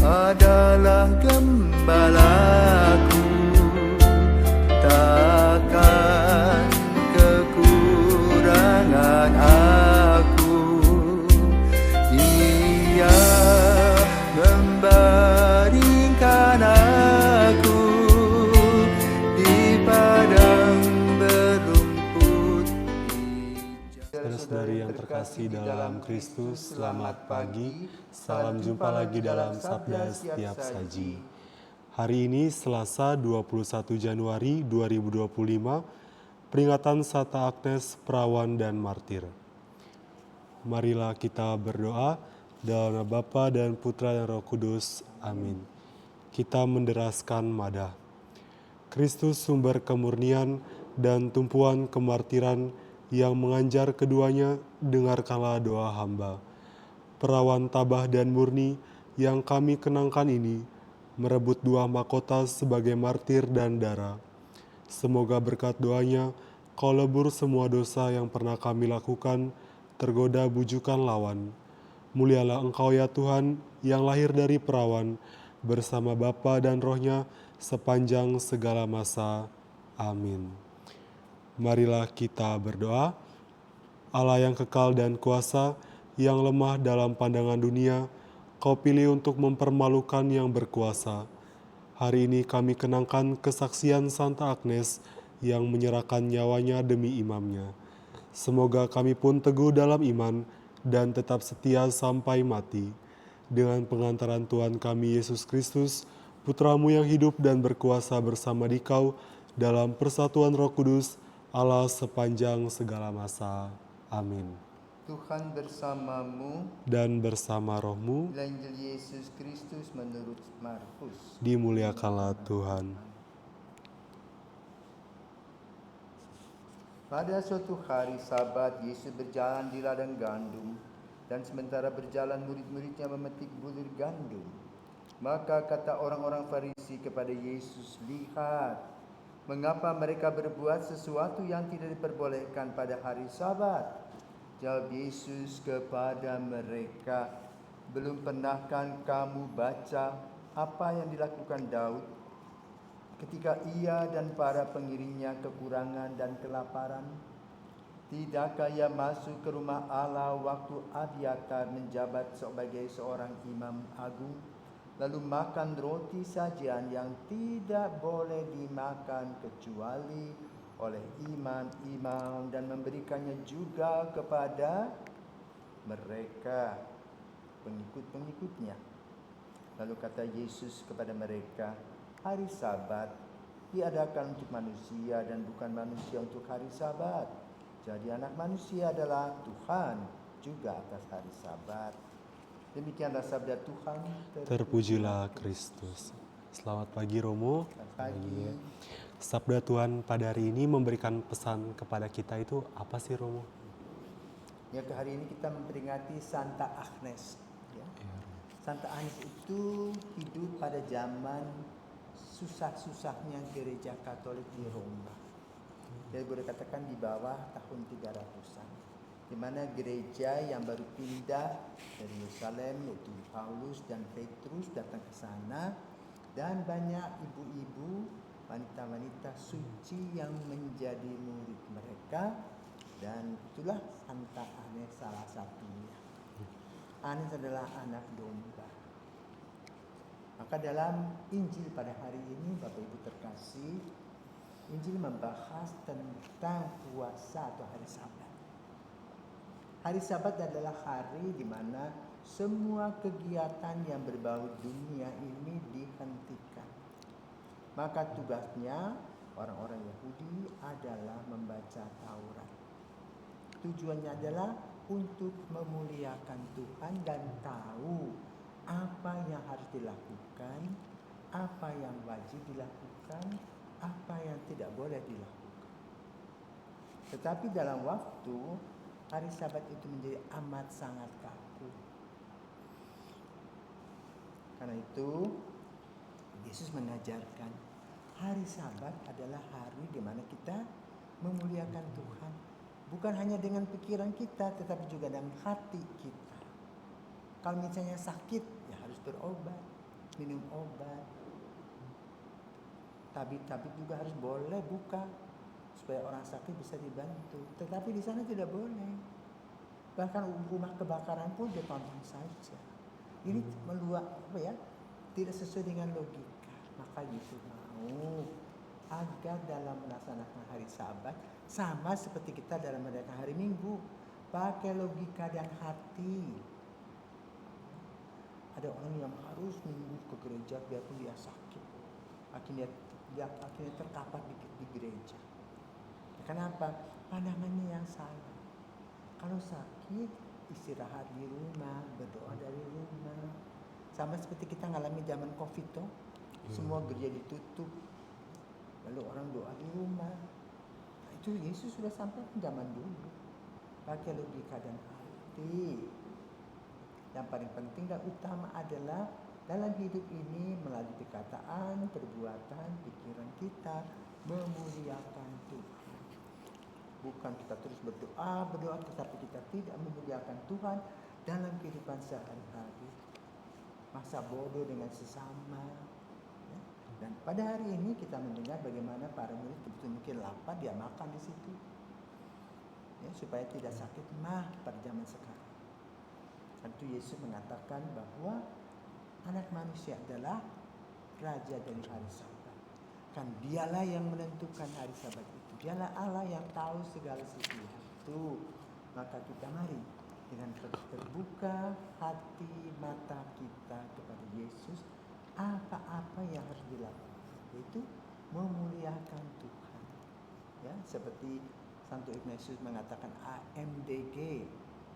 adalah gembalaku, takkan kekurangan aku. Ia membaringkan aku di padang berumput hijau. Saudara-saudari yang terkasih dalam Kristus, selamat pagi. Salam jumpa lagi dalam Sabda Setiap Saji. Hari ini Selasa 21 Januari 2025, peringatan Santa Agnes Perawan dan Martir. Marilah kita berdoa dalam nama Bapa dan Putra dan Roh Kudus. Amin. Kita menderaskan madah. Kristus sumber kemurnian dan tumpuan kemartiran yang menganjar keduanya, dengarkanlah doa hamba. Perawan tabah dan murni yang kami kenangkan ini merebut dua mahkota sebagai martir dan darah. Semoga berkat doanya kau lebur semua dosa yang pernah kami lakukan, tergoda bujukan lawan. Mulialah Engkau ya Tuhan yang lahir dari perawan, bersama Bapa dan Rohnya sepanjang segala masa. Amin. Marilah kita berdoa. Allah yang kekal dan kuasa, yang lemah dalam pandangan dunia, Kau pilih untuk mempermalukan yang berkuasa. Hari ini kami kenangkan kesaksian Santa Agnes yang menyerahkan nyawanya demi imamnya. Semoga kami pun teguh dalam iman dan tetap setia sampai mati. Dengan pengantaran Tuhan kami Yesus Kristus, Putramu yang hidup dan berkuasa bersama Dikau dalam persatuan Roh Kudus, Allah sepanjang segala masa. Amin. Tuhan bersamamu Dan bersama rohmu, inilah Injil Yesus Kristus menurut Markus. dimuliakanlah Tuhan. Pada suatu hari Sabat, Yesus berjalan di ladang gandum, dan sementara berjalan murid-muridnya memetik bulir gandum. Maka kata orang-orang Farisi kepada Yesus, "Lihat, mengapa mereka berbuat sesuatu yang tidak diperbolehkan pada hari Sabat?" Jawab Yesus kepada mereka, "Belum pernahkah kamu baca apa yang dilakukan Daud ketika ia dan para pengiringnya kekurangan dan kelaparan? Tidakkah ia masuk ke rumah Allah waktu Abiatar menjabat sebagai seorang imam agung, lalu makan roti sajian yang tidak boleh dimakan kecuali oleh imam-imam dan memberikannya juga kepada mereka, pengikut-pengikutnya?" Lalu kata Yesus kepada mereka, "Hari Sabat diadakan untuk manusia dan bukan manusia untuk hari Sabat. Jadi anak manusia adalah Tuhan juga atas hari Sabat." Demikianlah sabda Tuhan. Terpujilah Kristus. Selamat pagi Romo. Selamat pagi. Sabda Tuhan pada hari ini memberikan pesan kepada kita itu apa sih Romo? Ya, ke hari ini kita memperingati Santa Agnes. Ya. Santa Agnes itu hidup pada zaman susah-susahnya gereja Katolik di Roma. Jadi boleh katakan di bawah tahun 300-an. Di mana gereja yang baru pindah dari Yerusalem, yaitu Paulus dan Petrus datang ke sana, dan banyak ibu-ibu, wanita-wanita suci yang menjadi murid mereka, dan itulah Santa Agnes salah satunya. Agnes adalah anak domba. Maka dalam Injil pada hari ini, Bapak Ibu terkasih, Injil membahas tentang puasa atau hari Sabat. Hari Sabat adalah hari di mana semua kegiatan yang berbau dunia ini dihentikan. Maka tugasnya orang-orang Yahudi adalah membaca Taurat. Tujuannya adalah untuk memuliakan Tuhan dan tahu apa yang harus dilakukan, apa yang wajib dilakukan, apa yang tidak boleh dilakukan. Tetapi dalam waktu hari Sabat itu menjadi amat sangat kaku. Karena itu Yesus mengajarkan hari Sabat adalah hari di mana kita memuliakan Tuhan. Bukan hanya dengan pikiran kita, tetapi juga dengan hati kita. Kalau misalnya sakit, ya harus berobat. minum obat. Tabib juga harus boleh buka supaya orang sakit bisa dibantu. Tetapi di sana tidak boleh. Bahkan rumah kebakaran pun ditonton saja. Ini tidak sesuai dengan logika. Maka Yesus mau agar dalam melaksanakan hari Sabat sama seperti kita dalam merayakan hari Minggu, pakai logika dan hati. Ada orang yang harus minggu ke gereja biarpun dia sakit, akhirnya terkapar di gereja. Kenapa? Pandangannya yang salah. Kalau sakit, istirahat di rumah, berdoa dari rumah. Sama seperti kita ngalami zaman Covid tuh, semua gereja ditutup, lalu orang doa di rumah. Nah, itu Yesus sudah sampaikan zaman dulu. Pakai logika dan hati. Yang paling penting dan utama adalah dalam hidup ini melalui perkataan, perbuatan, pikiran kita memuliakan Tuhan. Bukan kita terus berdoa tetapi kita tidak memuliakan Tuhan dalam kehidupan sehari-hari. Masa bodoh dengan sesama. Ya. Dan pada hari ini kita mendengar bagaimana para murid betul mungkin lapar, dia makan di situ. Ya, supaya tidak sakit mah pada zaman sekarang. Tentu Yesus mengatakan bahwa anak manusia adalah raja dari hari Sabat. Kan dialah yang menentukan hari Sabat itu. Dialah Allah yang tahu segala sesuatu. Maka kita mari dengan terbuka hati mata kita kepada Yesus, apa-apa yang harus dilakukan, yaitu memuliakan Tuhan. Ya, seperti Santo Ignatius mengatakan AMDG,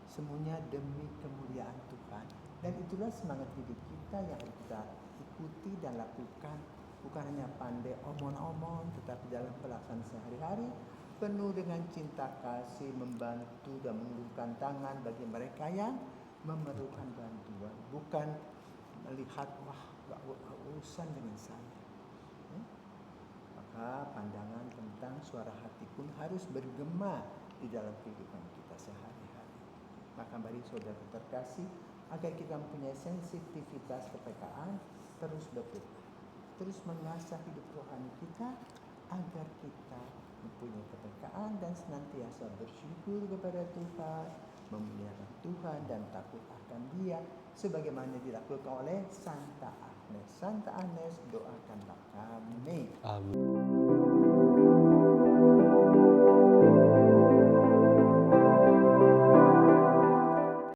semuanya demi kemuliaan Tuhan. Dan itulah semangat hidup kita yang harus kita ikuti dan lakukan. Bukan hanya pandai omong-omong, tetapi dalam pelaksanaan sehari-hari penuh dengan cinta kasih, membantu dan mengulurkan tangan bagi mereka yang memerlukan bantuan. Bukan melihat gak urusan dengan saya. Maka pandangan tentang suara hati pun harus bergema di dalam kehidupan kita sehari-hari. Maka mari saudara terkasih, agar kita mempunyai sensitivitas kepekaan, terus berdoa, terus mengasah hidup rohani kita agar kita mempunyai kepekaan dan senantiasa bersyukur kepada Tuhan, memuliakan Tuhan dan takut akan Dia sebagaimana dilakukan oleh Santa Agnes. Santa Agnes, doakanlah kami. Amin.